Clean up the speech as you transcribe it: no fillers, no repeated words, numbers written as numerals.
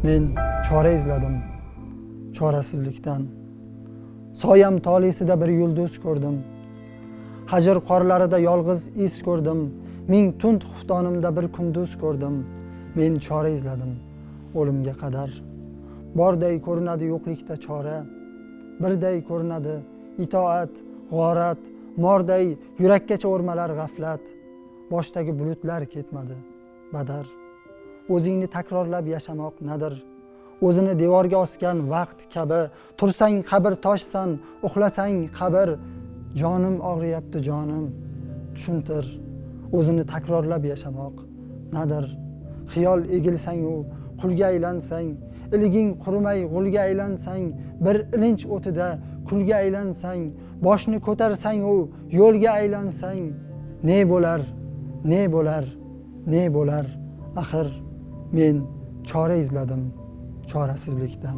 Men chora izladim chorasizlikdan. Soyam tolisida bir yulduz ko'rdim. Hajr qorlarida yolg'iz iz ko'rdim. Ming tund xuftonimda bir kunduz ko'rdim. Men chora izladim o'limga qadar. Borday ko'rinadi yo'qlikda chora. Birday ko'rinadi itoat, g'orat, morday yurakkacha o'rmalar g'aflat. Boshdagi bulutlar ketmadi badar. O'zingni takrorlab yashamoq nadir? O'zini devorga osgan vaqt kabi, tursang qabr toshsan, uxlasang qabr. Jonim og'riyapti jonim, tushuntir. O'zini takrorlab yashamoq nadir? Xiyol egilsang u qulga aylansang, iliging qurimay g'ulga aylansang, bir ilinch o'tida kulga aylansang, boshni ko'tarsang u yo'lga aylansang, ne bo'lar, ne bo'lar, ne bo'lar? Axir men chora izladim chorasizlikdan.